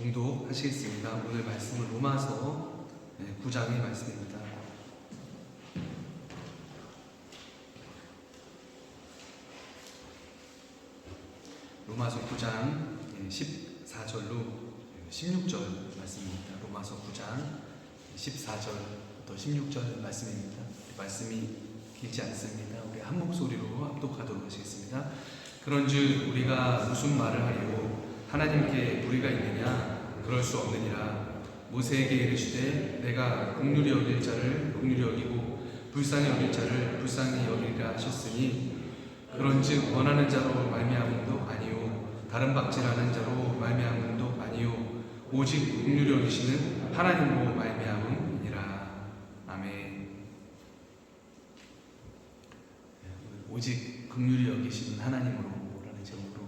봉독하시겠습니다. 오늘 말씀은 로마서 9장의 말씀입니다. 로마서 9장 14절로 16절 말씀입니다. 로마서 9장 14절부터 16절 말씀입니다. 말씀이 길지 않습니다. 우리 한 목소리로 합독하도록 하시겠습니다. 그런즉 우리가 무슨 말을 하리요? 하나님께 무리가 있느냐? 그럴 수 없느니라. 모세에게 이르시되 내가 긍휼히 여길 자를 긍휼히 여기고 불쌍히 여길 자를 불쌍히 여기리라 하셨으니, 그런즉 원하는 자로 말미암음도 아니요 다른 박질하는 자로 말미암음도 아니요 오직 긍휼히 여기시는 하나님으로 말미암음이니라. 아멘. 오직 긍휼히 여기시는 하나님으로라는 제목으로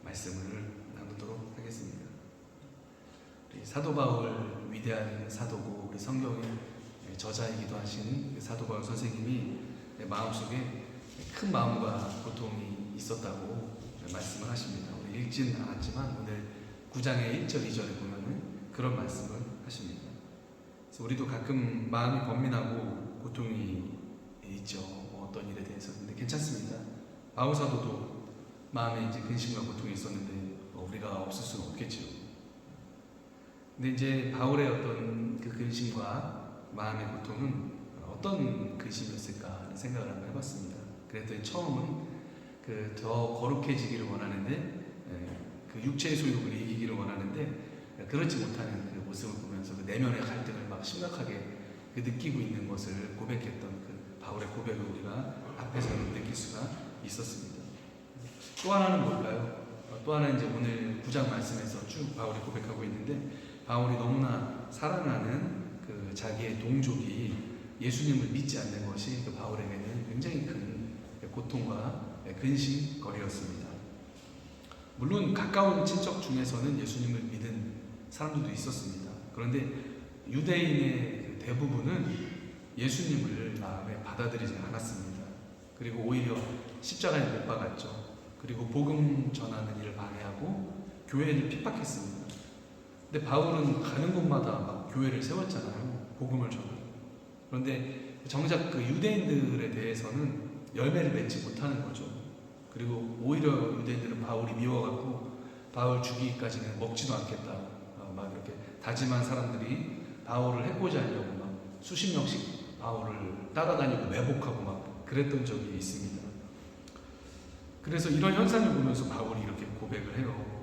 말씀을 나누도록 하겠습니다. 우리 사도 바울, 위대한 사도고 우리 성경의 저자이기도 하신 사도 바울 선생님이 마음속에 큰 마음과 고통이 있었다고 말씀을 하십니다. 우리 읽지는 않았지만 오늘 9장의 1절, 2절에 보면은 그런 말씀을 하십니다. 그래서 우리도 가끔 마음이 번민하고 고통이 있죠. 어떤 일에 대해서. 근데 괜찮습니다. 바울 사도도 마음에 이제 근심과 고통이 있었는데 우리가 없을 수는 없겠죠. 근데 이제 바울의 어떤 그 근심과 마음의 고통은 어떤 근심이었을까 하는 생각을 한번 해봤습니다. 그랬더니 처음은 그 더 거룩해지기를 원하는데, 그 육체의 소욕을 이기기를 원하는데 그렇지 못하는 그 모습을 보면서 그 내면의 갈등을 막 심각하게 그 느끼고 있는 것을 고백했던 그 바울의 고백을 우리가 앞에서 느낄 수가 있었습니다. 또 하나는 뭘까요? 또 하나는 이제 오늘 9장 말씀에서 쭉 바울이 고백하고 있는데, 바울이 너무나 사랑하는 그 자기의 동족이 예수님을 믿지 않는 것이 그 바울에게는 굉장히 큰 고통과 근심거리였습니다. 물론 가까운 친척 중에서는 예수님을 믿은 사람들도 있었습니다. 그런데 유대인의 대부분은 예수님을 마음에 받아들이지 않았습니다. 그리고 오히려 십자가에 못 박았죠. 그리고 복음 전하는 일을 방해하고 교회를 핍박했습니다. 근데 바울은 가는 곳마다 막 교회를 세웠잖아요. 복음을 전하고. 그런데 정작 그 유대인들에 대해서는 열매를 맺지 못하는 거죠. 그리고 오히려 유대인들은 바울이 미워갖고 바울 죽이기까지는 먹지도 않겠다. 막 이렇게 다짐한 사람들이 바울을 해코지 하려고 막 수십 명씩 바울을 따라다니고 매복하고 막 그랬던 적이 있습니다. 그래서 이런 현상을 보면서 바울이 이렇게 고백을 해요.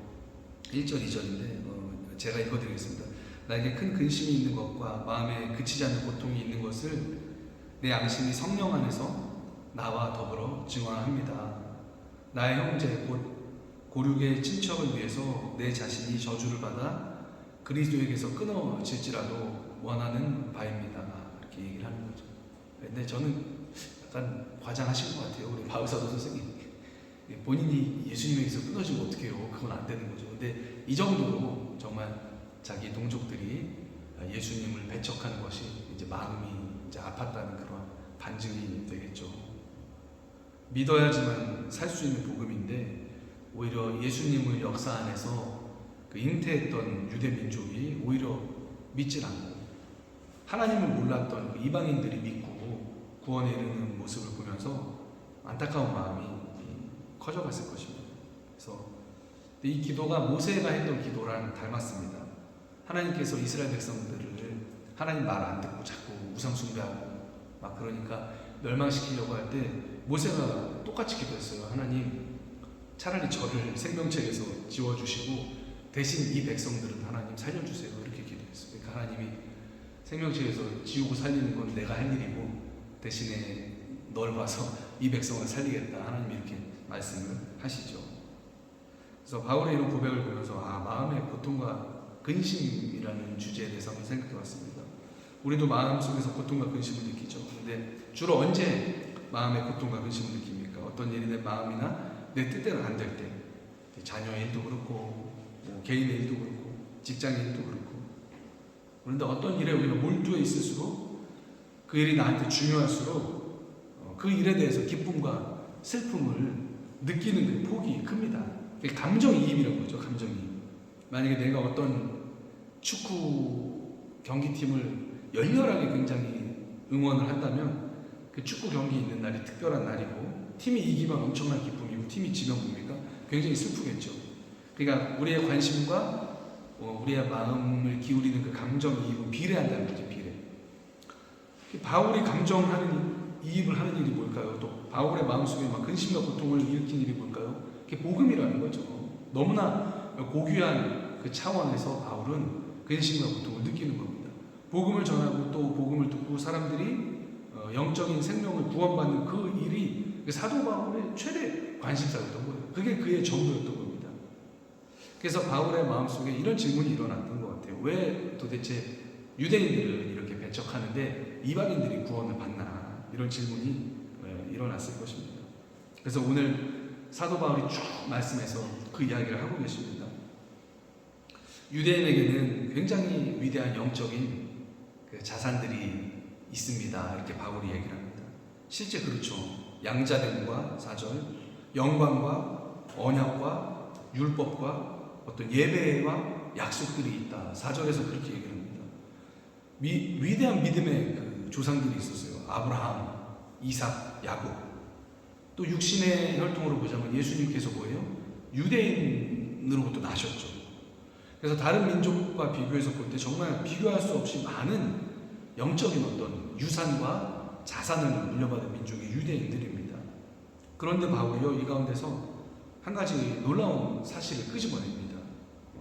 1절, 2절인데 제가 읽어드리겠습니다. 나에게 큰 근심이 있는 것과 마음에 그치지 않는 고통이 있는 것을 내 양심이 성령 안에서 나와 더불어 증언합니다. 나의 형제 곧 고륙의 친척을 위해서 내 자신이 저주를 받아 그리스도에게서 끊어질지라도 원하는 바입니다. 이렇게 얘기를 하는 거죠. 근데 저는 약간 과장하신 것 같아요. 우리 바울사도 선생님. 본인이 예수님에게서 끊어지면 어떡해요? 그건 안 되는 거죠. 근데 이 정도로 정말 자기 동족들이 예수님을 배척하는 것이 이제 마음이 이제 아팠다는 그런 반증이 되겠죠. 믿어야지만 살 수 있는 복음인데 오히려 예수님을 역사 안에서 그 잉태했던 유대 민족이 오히려 믿질 않고 하나님을 몰랐던 그 이방인들이 믿고 구원에 이르는 모습을 보면서 안타까운 마음이 커져갔을 것입니다. 그래서 이 기도가 모세가 했던 기도랑 닮았습니다. 하나님께서 이스라엘 백성들을 하나님 말 안 듣고 자꾸 우상 숭배하고 막 그러니까 멸망시키려고 할 때 모세가 똑같이 기도했어요. 하나님, 차라리 저를 생명책에서 지워주시고 대신 이 백성들은 하나님 살려주세요. 이렇게 기도했어요. 그러니까 하나님이 생명책에서 지우고 살리는 건 내가 할 일이고 대신에 널 봐서 이 백성을 살리겠다. 하나님이 이렇게 말씀을 하시죠. 그래서 바울의 이런 고백을 보면서 마음의 고통과 근심이라는 주제에 대해서 한번 생각해 봤습니다. 우리도 마음속에서 고통과 근심을 느끼죠. 근데 주로 언제 마음의 고통과 근심을 느낍니까? 어떤 일이 내 마음이나 내 뜻대로 안 될 때, 자녀의 일도 그렇고 개인의 일도 그렇고 직장의 일도 그렇고. 그런데 어떤 일에 우리가 몰두해 있을수록 그 일이 나한테 중요할수록 그 일에 대해서 기쁨과 슬픔을 느끼는 그 폭이 큽니다. 감정이입이라는 거죠. 감정이입. 만약에 내가 어떤 축구 경기팀을 열렬하게 굉장히 응원을 한다면 그 축구 경기 있는 날이 특별한 날이고, 팀이 이기면 엄청난 기쁨이고 팀이 지면 뭡니까? 굉장히 슬프겠죠. 그러니까 우리의 관심과 우리의 마음을 기울이는 그 감정이입은 비례한다는 거죠. 비례. 바울이 감정이입을 하는 일이 뭘까요? 또 바울의 마음속에 막 근심과 고통을 일으킨 일이 뭘까요? 그게 복음이라는 거죠. 너무나 고귀한 그 차원에서 바울은 근심과 고통을 느끼는 겁니다. 복음을 전하고 또 복음을 듣고 사람들이 영적인 생명을 구원받는 그 일이 사도 바울의 최대 관심사였던 거예요. 그게 그의 전부였던 겁니다. 그래서 바울의 마음속에 이런 질문이 일어났던 것 같아요. 왜 도대체 유대인들은 이렇게 배척하는데 이방인들이 구원을 받나? 이런 질문이 일어났을 것입니다. 그래서 오늘 사도 바울이 쭉 말씀해서 그 이야기를 하고 계십니다. 유대인에게는 굉장히 위대한 영적인 그 자산들이 있습니다. 이렇게 바울이 얘기를 합니다. 실제 그렇죠. 양자됨과 사절, 영광과 언약과 율법과 어떤 예배와 약속들이 있다. 4절에서 그렇게 얘기를 합니다. 위대한 믿음의 그 조상들이 있었어요. 아브라함, 이삭, 야곱. 또 육신의 혈통으로 보자면 예수님께서 뭐예요? 유대인으로부터 나셨죠. 그래서 다른 민족과 비교해서 볼 때 정말 비교할 수 없이 많은 영적인 어떤 유산과 자산을 물려받은 민족이 유대인들입니다. 그런데 바울이요, 이 가운데서 한 가지 놀라운 사실을 끄집어냅니다.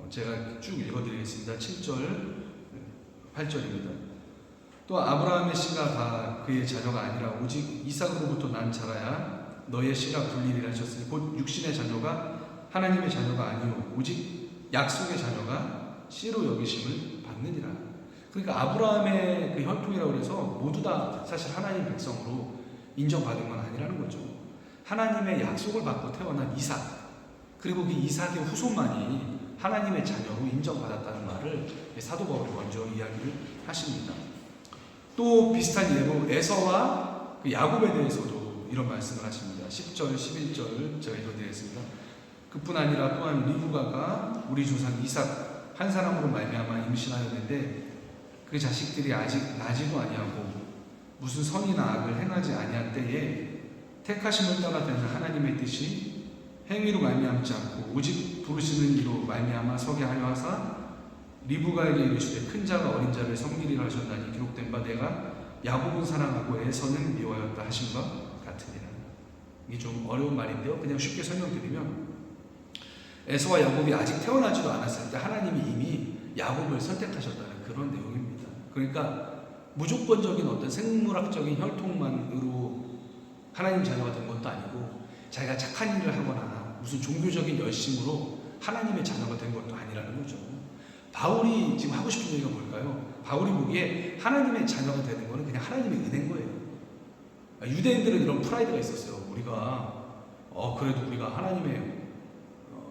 제가 쭉 읽어드리겠습니다. 7절, 8절입니다. 또 아브라함의 씨가 다 그의 자녀가 아니라 오직 이삭으로부터 난 자라야 너의 씨가 불리리라 하셨으니 곧 육신의 자녀가 하나님의 자녀가 아니요 오직 약속의 자녀가 씨로 여기심을 받느니라. 그러니까 아브라함의 그 혈통이라고 해서 모두 다 사실 하나님 백성으로 인정받은 건 아니라는 거죠. 하나님의 약속을 받고 태어난 이삭, 그리고 그 이삭의 후손만이 하나님의 자녀로 인정받았다는 말을 사도 바울이 먼저 이야기를 하십니다. 또 비슷한 예로 에서와 그 야곱에 대해서도 이런 말씀을 하십니다. 10절, 11절 제가 읽어드리겠습니다. 그뿐 아니라 또한 리브가가 우리 조상 이삭 한 사람으로 말미암아 임신하였는데 그 자식들이 아직 나지도 아니하고 무슨 선이나 악을 행하지 아니한 때에 택하심을 따라 되는 하나님의 뜻이 행위로 말미암지 않고 오직 부르시는 이로 말미암아 서게 하려 하사 리브가에게 이르시되 큰 자가 어린 자를 섬기리라 하셨나니 기록된 바 내가 야곱은 사랑하고 에서는 미워하였다 하신 것 같으니라. 이게 좀 어려운 말인데요. 그냥 쉽게 설명드리면 에서와 야곱이 아직 태어나지도 않았을 때 하나님이 이미 야곱을 선택하셨다는 그런 내용입니다. 그러니까 무조건적인 어떤 생물학적인 혈통만으로 하나님 자녀가 된 것도 아니고 자기가 착한 일을 하거나 무슨 종교적인 열심으로 하나님의 자녀가 된 것도 아니라는 거죠. 바울이 지금 하고 싶은 얘기가 뭘까요? 바울이 보기에 하나님의 자녀가 되는 거는 그냥 하나님의 은혜인 거예요. 유대인들은 이런 프라이드가 있었어요. 그래도 우리가 하나님의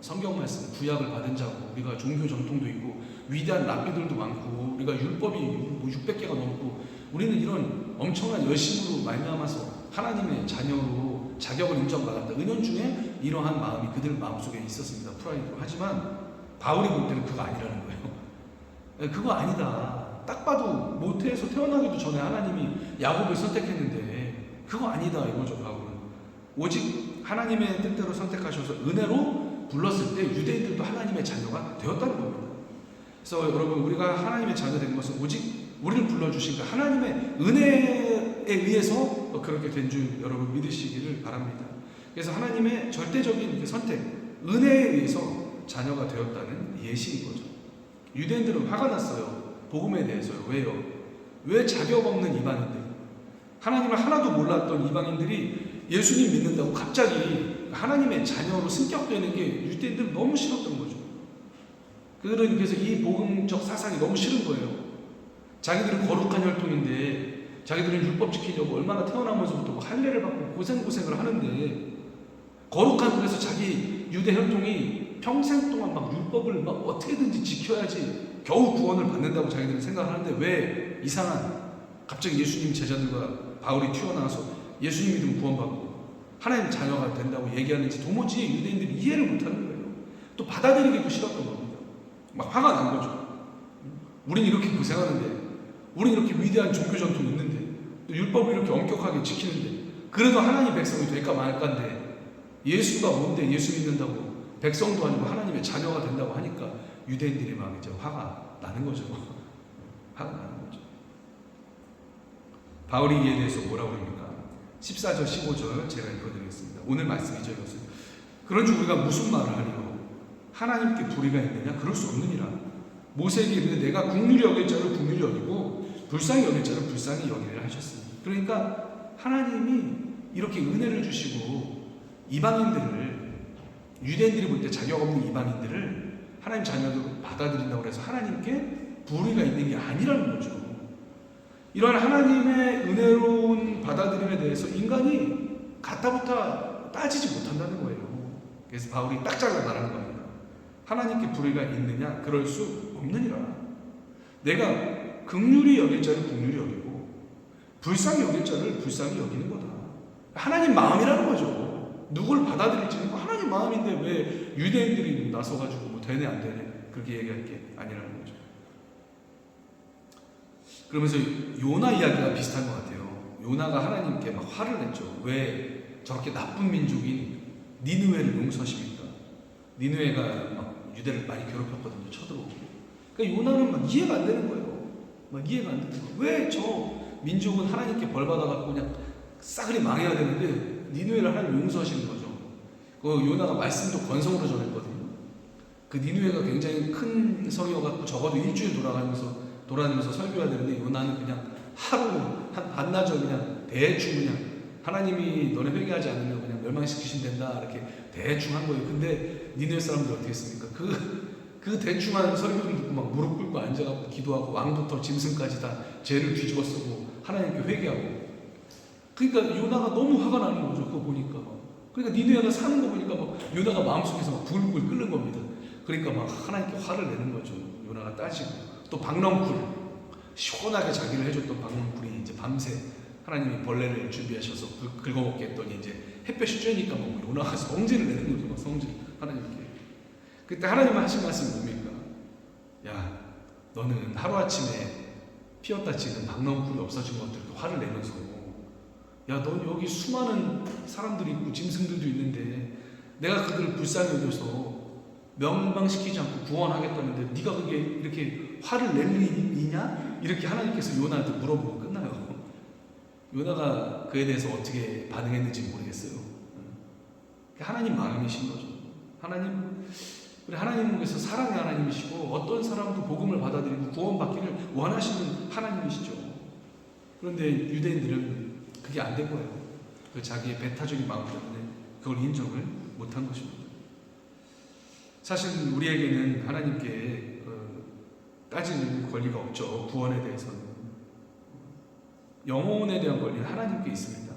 성경 말씀 구약을 받은 자고 우리가 종교 전통도 있고 위대한 랍비들도 많고 우리가 율법이 600개가 넘고 우리는 이런 엄청난 열심으로 말미암아서 하나님의 자녀로 자격을 인정받았다. 은연중에 이러한 마음이 그들 마음속에 있었습니다. 프라이드로. 하지만 바울이 볼 때는 그거 아니라는 거예요. 그거 아니다. 딱 봐도 모태에서 태어나기도 전에 하나님이 야곱을 선택했는데 그거 아니다 이거죠. 바울은 오직 하나님의 뜻대로 선택하셔서 은혜로 불렀을 때 유대인들도 하나님의 자녀가 되었다는 겁니다. 그래서 여러분 우리가 하나님의 자녀 된 것은 오직 우리를 불러주신 그 하나님의 은혜에 의해서 그렇게 된 줄 여러분 믿으시기를 바랍니다. 그래서 하나님의 절대적인 선택, 은혜에 의해서 자녀가 되었다는 예시인 거죠. 유대인들은 화가 났어요. 복음에 대해서요. 왜요? 왜 자격 없는 이방인들, 하나님을 하나도 몰랐던 이방인들이 예수님 믿는다고 갑자기 하나님의 자녀로 승격되는 게 유대인들은 너무 싫었던 거죠. 그들은 그래서 이 복음적 사상이 너무 싫은 거예요. 자기들은 거룩한 혈통인데 자기들은 율법 지키려고 얼마나 태어나면서부터 할례를 받고 고생을 하는데 거룩한 그래서 자기 유대 혈통이 평생 동안 막 율법을 막 어떻게든지 지켜야지 겨우 구원을 받는다고 자기들은 생각하는데 왜 이상한 갑자기 예수님 제자들과 바울이 튀어나와서 예수님 믿으면 구원받고 하나님 자녀가 된다고 얘기하는지 도무지 유대인들이 이해를 못하는 거예요. 또 받아들이기도 싫었던 겁니다. 막 화가 난 거죠. 우린 이렇게 고생하는데, 우린 이렇게 위대한 종교 전통이 있는데, 또 율법을 이렇게 엄격하게 지키는데, 그래도 하나님 백성이 될까 말까인데, 예수가 뭔데 예수 믿는다고 백성도 아니고 하나님의 자녀가 된다고 하니까 유대인들이 막 이제 화가 나는 거죠. 화가 나는 거죠. 바울이 이에 대해서 뭐라고 합니까? 14절 15절 제가 읽어드리겠습니다. 오늘 말씀이죠. 이것은 그런즉 우리가 무슨 말을 하리요? 하나님께 불의가 있느냐? 그럴 수 없느니라. 모세에게 이르되 내가 긍휼히 여길 자를 긍휼히 여기고 불쌍히 여길 자를 불쌍히 여기리라 하셨으니, 그러니까 하나님이 이렇게 은혜를 주시고 이방인들을, 유대인들이 볼 때 자격 없는 이방인들을 하나님 자녀로 받아들인다고 해서 하나님께 불의가 있는 게 아니라는 거죠. 이러한 하나님의 은혜로운 받아들임에 대해서 인간이 가타부타 따지지 못한다는 거예요. 그래서 바울이 딱 잘라 말하는 겁니다. 하나님께 불의가 있느냐? 그럴 수 없느니라. 내가 긍휼히 여길 자를 긍휼히 여기고 불쌍히 여길 자를 불쌍히 여기는 거다. 하나님 마음이라는 거죠. 누굴 받아들일지는 하나님 마음인데 왜 유대인들이 나서가지고 뭐 되네 안 되네 그렇게 얘기할 게 아니라는 거죠. 그러면서 요나 이야기가 비슷한 것 같아요. 요나가 하나님께 막 화를 냈죠. 왜 저렇게 나쁜 민족인 니느웨를 용서하십니까? 니느웨가 막 유대를 많이 괴롭혔거든요. 쳐들어오고. 그러니까 요나는 막 이해가 안 되는 거예요. 막 이해가 안 되는 거예요. 왜 저 민족은 하나님께 벌 받아갖고 그냥 싸그리 망해야 되는데 니느웨를 하나님 용서하시는 거죠. 그 요나가 말씀도 건성으로 전했거든요. 그 니느웨가 굉장히 큰 성이어갖고 적어도 일주일 돌아다니면서 설교해야 되는데 요나는 그냥 하루 한 반나절 그냥 대충 그냥 하나님이 너네 회개하지 않으면 그냥 멸망시키시면 된다 이렇게 대충 한 거예요. 근데 니느웨 사람들 어떻게 했습니까? 그 대충한 설교를 듣고 막 무릎 꿇고 앉아갖고 기도하고 왕부터 짐승까지 다 죄를 뒤집어 쓰고 하나님께 회개하고. 그러니까 요나가 너무 화가 나는 거죠. 그거 보니까. 그러니까 니느웨가 사는 거 보니까 막 요나가 마음속에서 막 불불 끓는 겁니다. 그러니까 막 하나님께 화를 내는 거죠. 요나가 따지고. 또 박넝쿨, 시원하게 자기를 해줬던 박넝쿨이 이제 밤새 하나님이 벌레를 준비하셔서 긁어먹게 했더니 이제 햇볕이 쬐니까 막 요나가 성질을 내는 거죠. 막 성질 하나님께. 그때 하나님 하신 말씀이 뭡니까? 야, 너는 하루아침에 피었다 지는 박넝쿨이 없어진 것들 화를 내면서, 야, 넌 여기 수많은 사람들이 있고 짐승들도 있는데 내가 그들을 불쌍히 여겨서 멸망시키지 않고 구원하겠다는데 네가 그게 이렇게 화를 낼 일이냐? 이렇게 하나님께서 요나한테 물어보고 끝나요. 요나가 그에 대해서 어떻게 반응했는지 모르겠어요. 하나님 마음이신 거죠. 우리 하나님께서 사랑의 하나님이시고 어떤 사람도 복음을 받아들이고 구원받기를 원하시는 하나님이시죠. 그런데 유대인들은 그게 안 된 거예요. 그 자기의 배타적인 마음 때문에 그걸 인정을 못한 것입니다. 사실 우리에게는 하나님께 따질 권리가 없죠. 구원에 대해서는. 영혼에 대한 권리는 하나님께 있습니다.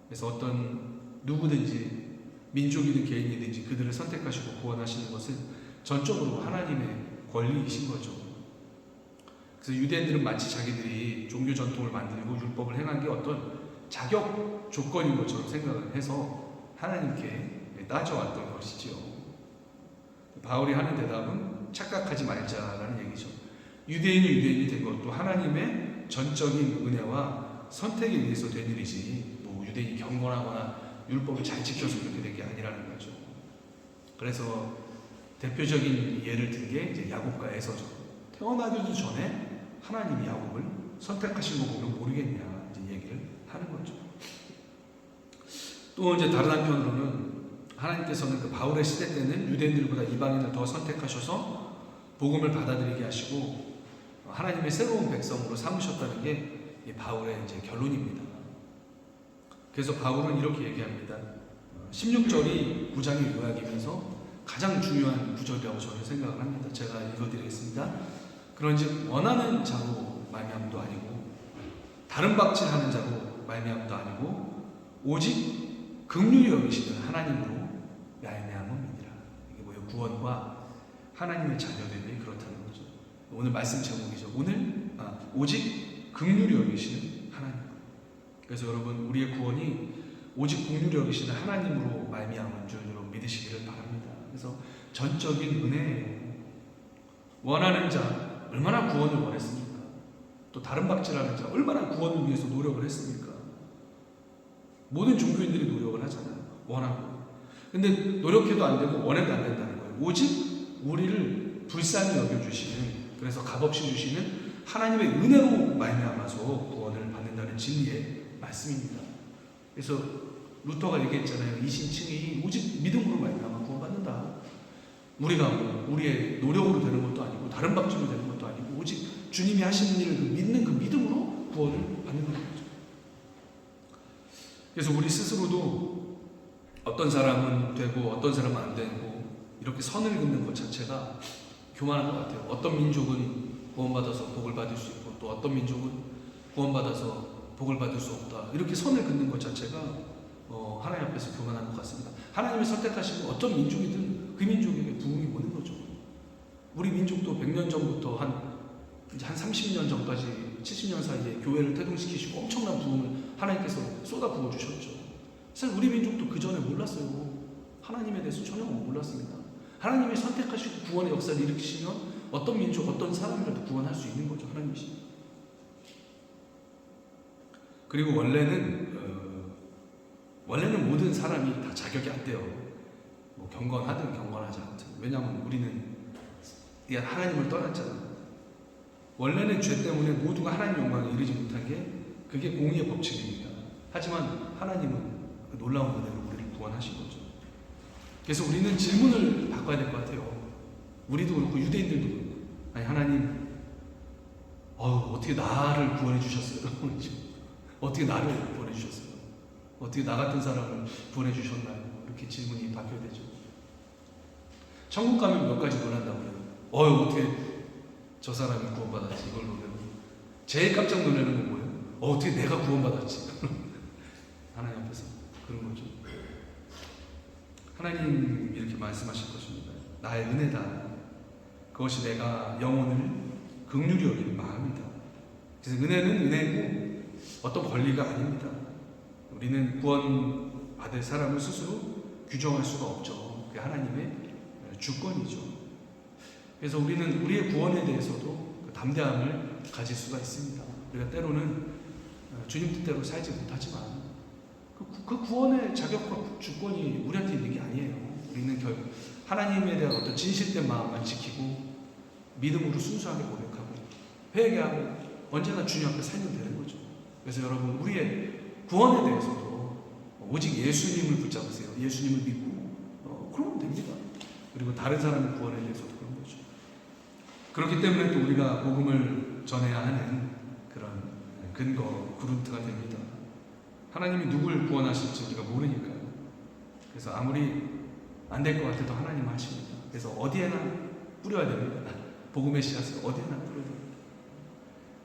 그래서 어떤 누구든지 민족이든 개인이든지 그들을 선택하시고 구원하시는 것은 전적으로 하나님의 권리이신 거죠. 그래서 유대인들은 마치 자기들이 종교 전통을 만들고 율법을 행한 게 어떤 자격 조건인 것처럼 생각을 해서 하나님께 따져왔던 것이지요. 바울이 하는 대답은 착각하지 말자라는 얘기죠. 유대인이 된 것도 하나님의 전적인 은혜와 선택에 의해서 된 일이지 뭐 유대인이 경건하거나 율법을 잘 지켜서 그렇게 된 게 아니라는 거죠. 그래서 대표적인 예를 든 게 이제 야곱과 에서죠. 태어나기도 전에 하나님이 야곱을 선택하신 거 보면 모르겠냐 이제 얘기를 하는 거죠. 또 이제 다른 한편으로는 하나님께서는 그 바울의 시대 때는 유대인들보다 이방인을 더 선택하셔서 복음을 받아들이게 하시고 하나님의 새로운 백성으로 삼으셨다는 게 바울의 이제 결론입니다. 그래서 바울은 이렇게 얘기합니다. 16절이 9장의 요약이면서 가장 중요한 구절이라고 저는 생각을 합니다. 제가 읽어드리겠습니다. 그런즉 원하는 자로 말미암도 아니고 다른 박질하는 자로 말미암도 아니고 오직 긍휼히 여기시는 하나님으로 말미암음이니라. 이게 뭐예요? 구원과 하나님의 자녀됨이 그렇다는 거죠. 오늘 말씀 제목이죠. 오직 긍휼히 여기시는 하나님. 그래서 여러분 우리의 구원이 오직 긍휼히 여기시는 하나님으로 말미암은 줄 여러분 믿으시기를 바랍니다. 그래서 전적인 은혜예요. 원하는 자 얼마나 구원을 원했습니까? 또 다른 박질하는 자 얼마나 구원을 위해서 노력을 했습니까? 모든 종교인들이 노력을 하잖아요. 원하고. 근데 노력해도 안 되고 원해도 안 된다는 거예요. 오직 우리를 불쌍히 여겨주시는, 그래서 값없이 주시는 하나님의 은혜로 말미암아서 구원을 받는다는 진리의 말씀입니다. 그래서 루터가 얘기했잖아요. 이신층이 오직 믿음으로 말미암아 구원받는다. 우리가 우리의 노력으로 되는 것도 아니고 다른 방식으로 되는 것도 아니고 오직 주님이 하시는 일을 믿는 그 믿음으로 구원을 받는 거죠. 그래서 우리 스스로도 어떤 사람은 되고 어떤 사람은 안 되고 이렇게 선을 긋는 것 자체가 교만한 것 같아요. 어떤 민족은 구원받아서 복을 받을 수 있고 또 어떤 민족은 구원받아서 복을 받을 수 없다. 이렇게 선을 긋는 것 자체가 하나님 앞에서 교만한 것 같습니다. 하나님이 선택하시고 어떤 민족이든 그 민족에게 부흥이 오는 거죠. 우리 민족도 100년 전부터 한 30년 전까지 70년 사이에 교회를 태동시키시고 엄청난 부흥을 하나님께서 쏟아 부어주셨죠. 사실 우리 민족도 그 전에 몰랐어요. 하나님에 대해서 전혀 몰랐습니다. 하나님이 선택하시고 구원의 역사를 일으키시면 어떤 민족, 어떤 사람이라도 구원할 수 있는 거죠. 하나님이시. 그리고 원래는 모든 사람이 다 자격이 안 돼요. 뭐 경건하든 경건하지 않든. 왜냐하면 우리는 하나님을 떠났잖아요. 원래는 죄 때문에 모두가 하나님 영광에 이르지 못한 게 그게 공의의 법칙입니다. 하지만 하나님은 그 놀라운 은혜로 우리를 구원하신 거죠. 그래서 우리는 질문을 바꿔야 될 것 같아요. 우리도 그렇고 유대인들도 그렇고, 아니 하나님 어떻게 나를 구원해 주셨어요? 어떻게 나를 구원해 주셨어요? 어떻게 나 같은 사람을 구원해 주셨나요? 이렇게 질문이 바뀌어야 되죠. 천국 가면 몇 가지 논한다고 그래요. 어떻게 저 사람이 구원받았지? 이걸 놀래고. 제일 깜짝 놀라는 건 뭐예요? 어떻게 내가 구원받았지? 하나님 앞에서 그런 거죠. 하나님 이렇게 말씀하실 것입니다. 나의 은혜다. 그것이 내가 영혼을 긍휼히 여기는 마음이다. 그래서 은혜는 은혜고 어떤 권리가 아닙니다. 우리는 구원 받을 사람을 스스로 규정할 수가 없죠. 그게 하나님의 주권이죠. 그래서 우리는 우리의 구원에 대해서도 그 담대함을 가질 수가 있습니다. 우리가 때로는 주님 뜻대로 살지 못하지만 그 구원의 자격과 주권이 우리한테 있는 게 아니에요. 우리는 결국 하나님에 대한 어떤 진실된 마음만 지키고 믿음으로 순수하게 고백하고 회개하고 언제나 주님 앞에 살면 되는 거죠. 그래서 여러분 우리의 구원에 대해서도 오직 예수님을 붙잡으세요. 예수님을 믿고 그러면 됩니다. 그리고 다른 사람의 구원에 대해서도 그런 거죠. 그렇기 때문에 또 우리가 복음을 전해야 하는 그런 근거, 구름트가 됩니다. 하나님이 누굴 구원하실지 우리가 모르니까요. 그래서 아무리 안 될 것 같아도 하나님은 하십니다. 그래서 어디에나 뿌려야 됩니다. 복음의 씨앗을 어디에나 뿌려야 됩니다.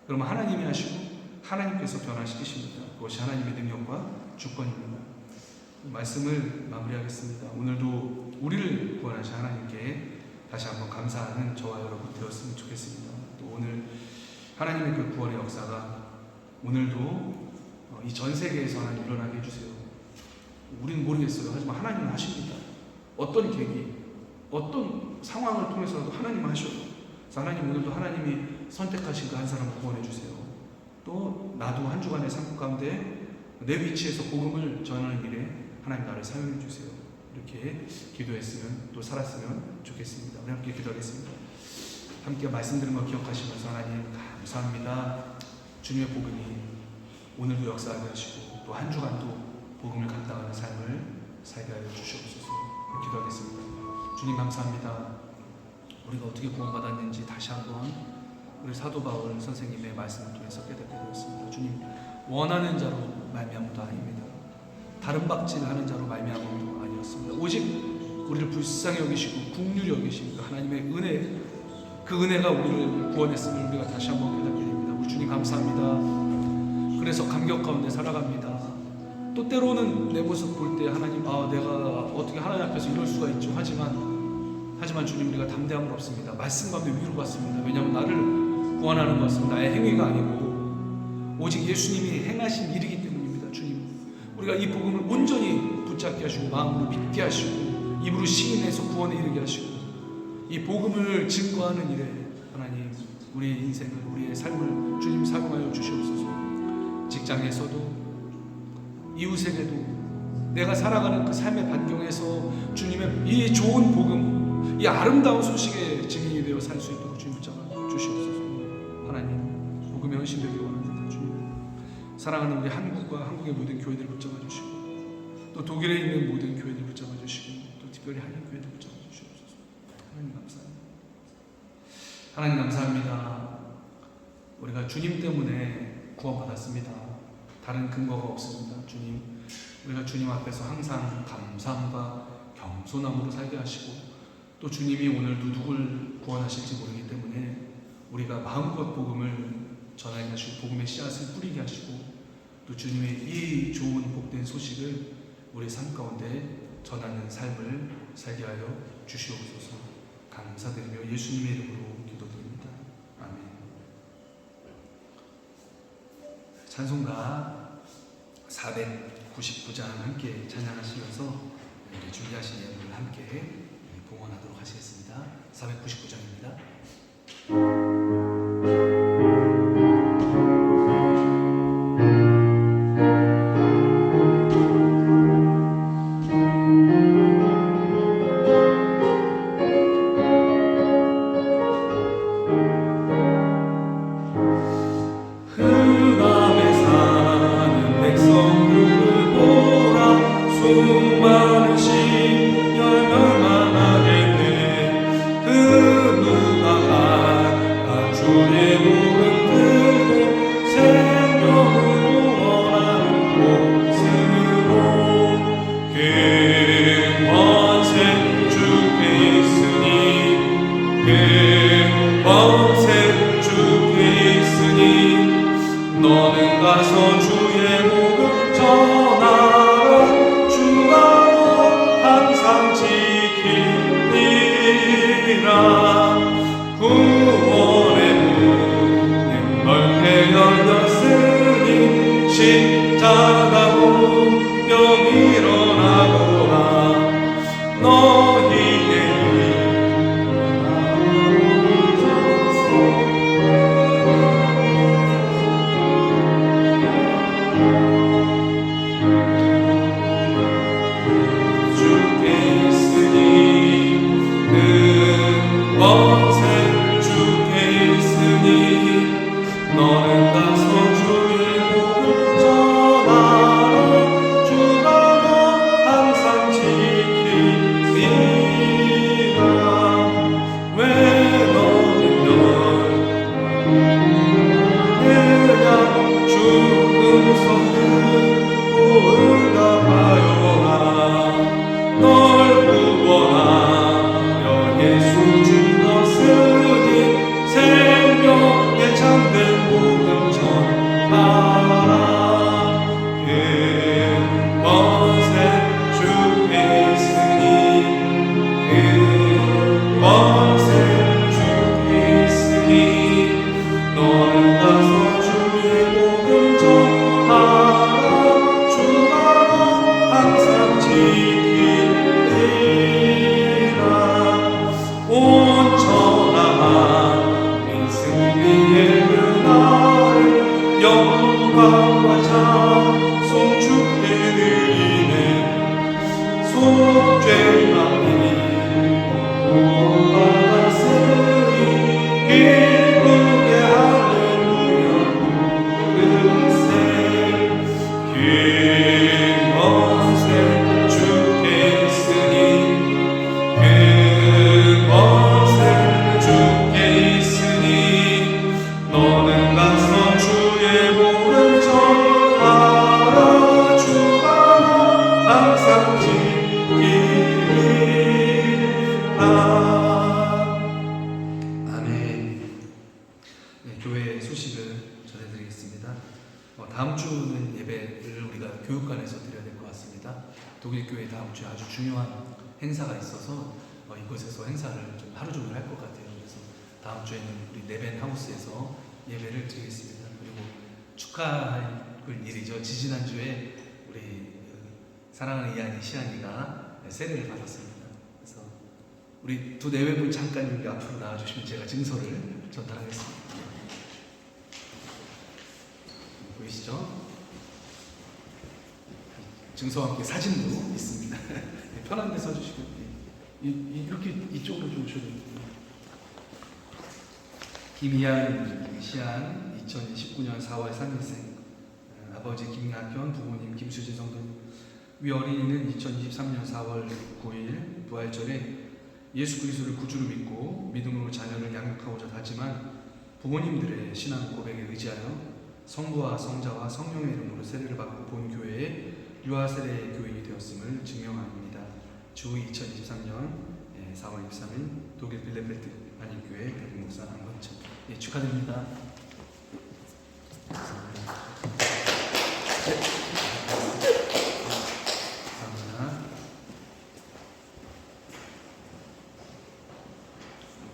그러면 하나님이 하시고 하나님께서 변화시키십니다. 그것이 하나님의 능력과 주권입니다. 말씀을 마무리하겠습니다. 오늘도 우리를 구원하신 하나님께 다시 한번 감사하는 저와 여러분 되었으면 좋겠습니다. 또 오늘 하나님의 그 구원의 역사가 오늘도 이 전 세계에서 하나님 일어나게 해주세요. 우리는 모르겠어요. 하지만 하나님은 하십니다. 어떤 계기, 어떤 상황을 통해서라도 하나님은 하셔요. 그래서 하나님 오늘도 하나님이 선택하신 그 한 사람을 구원해 주세요. 또 나도 한 주간의 삶 가운데 내 위치에서 복음을 전하는 일에 하나님 나를 사용해 주세요. 이렇게 기도했으면 또 살았으면 좋겠습니다. 우리 함께 기도하겠습니다. 함께 말씀 들은 거 기억하시면서 하나님 감사합니다. 주님의 복음이 오늘도 역사하게 하시고 또 한 주간도 복음을 감당하는 삶을 살게 하여 주시옵소서. 기도하겠습니다. 주님 감사합니다. 우리가 어떻게 구원받았는지 다시 한번 우리 사도 바울 선생님의 말씀을 통해서 깨닫게 되었습니다. 주님 원하는 자로 말미암아도 아닙니다. 다른 박질하는 자로 말미암아도 아니었습니다. 오직 우리를 불쌍히 여기시고 긍휼히 여기시니까 하나님의 은혜, 그 은혜가 우리를 구원했음을 우리가 다시 한번 깨닫게 됩니다. 우리 주님 감사합니다. 그래서 감격 가운데 살아갑니다. 또 때로는 내 모습 볼 때 하나님 내가 어떻게 하나님 앞에서 이럴 수가 있죠. 하지만 주님 우리가 담대함은 없습니다. 말씀 가운데 위로받습니다. 왜냐하면 나를 구원하는 것은 나의 행위가 아니고 오직 예수님이 행하신 일이기 때문입니다. 주님 우리가 이 복음을 온전히 붙잡게 하시고 마음으로 믿게 하시고 입으로 시인해서 구원에 이르게 하시고 이 복음을 증거하는 일에 하나님 우리의 인생을, 우리의 삶을 주님 사용하여 주시옵소서. 직장에서도, 이웃에게도, 내가 살아가는 그 삶의 반경에서 주님의 이 좋은 복음, 이 아름다운 소식의 증인이 되어 살 수 있도록 주님 붙잡아 주시옵소서. 하나님, 복음에 헌신되길 원합니다. 주님, 사랑하는 우리 한국과 한국의 모든 교회들을 붙잡아 주시고, 또 독일에 있는 모든 교회들을 붙잡아 주시고, 또 특별히 한인 교회들 붙잡아 주시옵소서. 하나님 감사합니다. 하나님 감사합니다. 우리가 주님 때문에 구원받았습니다. 다른 근거가 없습니다. 주님, 우리가 주님 앞에서 항상 감사함과 겸손함으로 살게 하시고, 또 주님이 오늘 누구를 구원하실지 모르기 때문에 우리가 마음껏 복음을 전하게 하시고 복음의 씨앗을 뿌리게 하시고, 또 주님의 이 좋은 복된 소식을 우리 삶 가운데 전하는 삶을 살게 하여 주시옵소서. 감사드리며 예수님의 이름으로 기도드립니다. 아멘. 찬송가 499장 함께 찬양하시면서 우리 준비하신 예물을 함께 봉헌하도록 하시겠습니다. 499장입니다. 수많은 심령을 만나겠네. 그 누가 다 주의 복음 들고 생명을 원하는 곳으로 그 권세 주께 있으니, 그 권세 주께 있으니, 너는 가서 주의 복음 전하라. 구원의 문은 넓게 열렸으니, 십자가 운명 일어나거라. 너희의 주께 있으니, 그 권세 주께 있으니, 너는 가서 주의 복음 전하라. 주가 너 항상 지키리라. 왜 너는 그냥 주 음성 듣고 응답하여라. 널 구원하여 예수 죽었으니, 생명의 참된 복음 전하라. 그 권세 주께 있으니, 그 권세 주께 있으니, 너는 가서 주의 복음 전하라. 주가 너 항상 지키리라. 온 천하만 승리의 그날을 영광과 찬송 주께 드리네. 속죄함이 구원받았으니, 기쁘게 할렐루야 부르세. 그 권세 주께 있으니, 그 권세 주께 있으니, 너는 가서 주의 복음 전하라. 주가 너 항상 지키리라. 아멘. 네, 교회의 소식을 전해드리겠습니다. 다음 주는 예배를 우리가 교육관에서 드려야 될 것 같습니다. 독일 교회 다음 주에 아주 중요한 행사가 있어서 이곳에서 행사를 좀 하루 종일 할 것 같아요. 그래서 다음 주에는 우리 네벤 하우스에서 예배를 드리겠습니다. 그리고 축하할 일이죠. 지지난주에 우리 사랑하는 이한이, 시안이가 세례를 받았습니다. 그래서 우리 두 내외분 잠깐 여기 앞으로 나와주시면 제가 증서를 전달하겠습니다. 보이시죠? 증서와 함께 사진도 있습니다. 편한 데 써주시고 이렇게 이쪽으로 좀 오셔도 됩니다. 김희안 시안 2019년 4월 3일생 아버지 김낙현, 부모님 김수지 성도님. 위 어린이는 2023년 4월 9일 부활절에 예수 그리스도를 구주로 믿고 믿음으로 자녀를 양육하고자 하지만 부모님들의 신앙 고백에 의지하여 성부와 성자와 성령의 이름으로 세례를 받고 본 교회에 유아세례 교인이 되었음을 증명합니다. 주 2023년 4월 23일 독일 빌레펠트 한인교회 대리목사 안건천. 축하드립니다. 감사합니다. 감사합니다.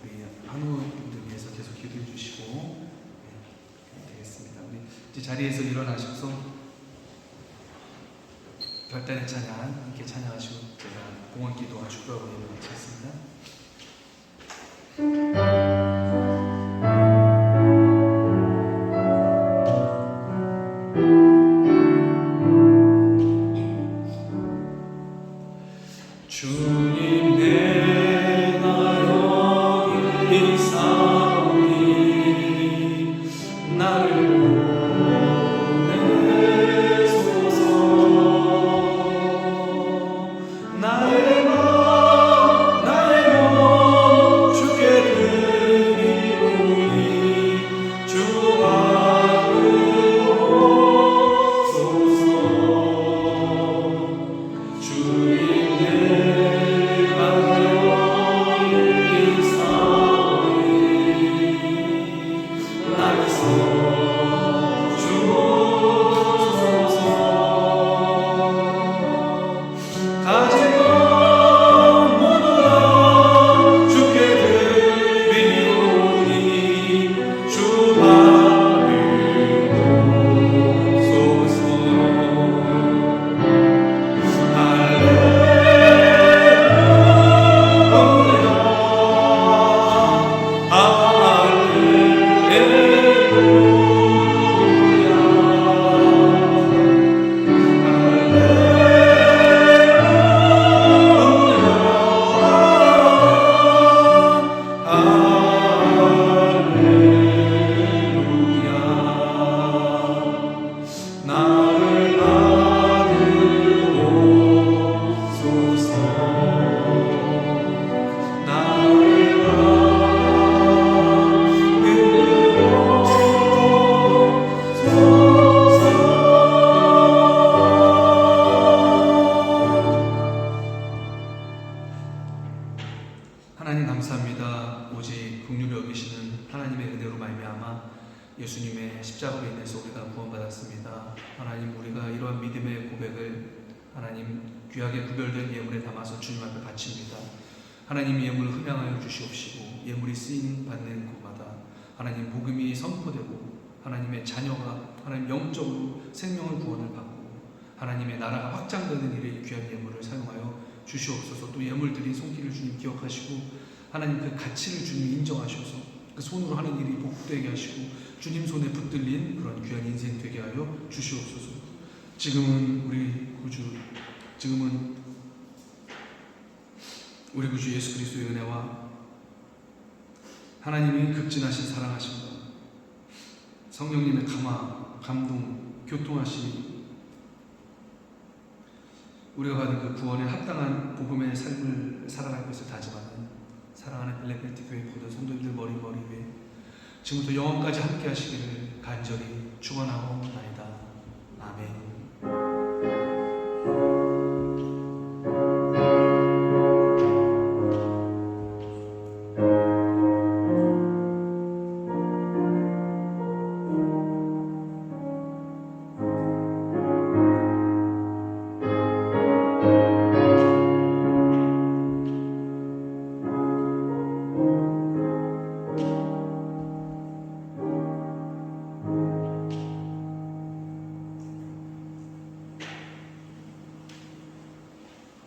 우리 한우분들 위해서 계속 기도해 주시고 되겠습니다. 우리 이제 자리에서 일어나셔서 별단의 찬양 함께 찬양하시고 제가 봉헌 기도와 축도하고 예배 마치겠습니다. 주님 내가 여기 있사오니 나를 보내소서. 나의 몸 주께 드리오니 주 받으옵소서. 주님 하나님 감사합니다. 오직 긍휼히 여기시는 하나님의 은혜로 말미암아 예수님의 십자가로 인해서 우리가 구원받았습니다. 하나님, 우리가 이러한 믿음의 고백을 하나님 귀하게 구별된 예물에 담아서 주님 앞에 바칩니다. 하나님, 예물을 흠양하여 주시옵시고 예물이 쓰임 받는 곳마다 하나님 복음이 선포되고 하나님의 자녀가 하나님 영적으로 생명을 구원을 받고 하나님의 나라가 확장되는 일에 귀한 예물을 사용하여 주시옵소서. 또 예물 드린 손길을 주님 기억하시고 하나님 그 가치를 주님 인정하셔서 그 손으로 하는 일이 복되게 하시고 주님 손에 붙들린 그런 귀한 인생 되게 하여 주시옵소서. 지금은 우리 구주 예수 그리스도의 은혜와 하나님의 극진하신 사랑하심과 성령님의 감동, 교통하심이 우리가 받은 그 구원에 합당한 복음의 삶을 살아갈 것을 다짐하는 사랑하는 빌레펠트 교회 모든 성도님들 머리 위에 지금부터 영원까지 함께 하시기를 간절히 축원하고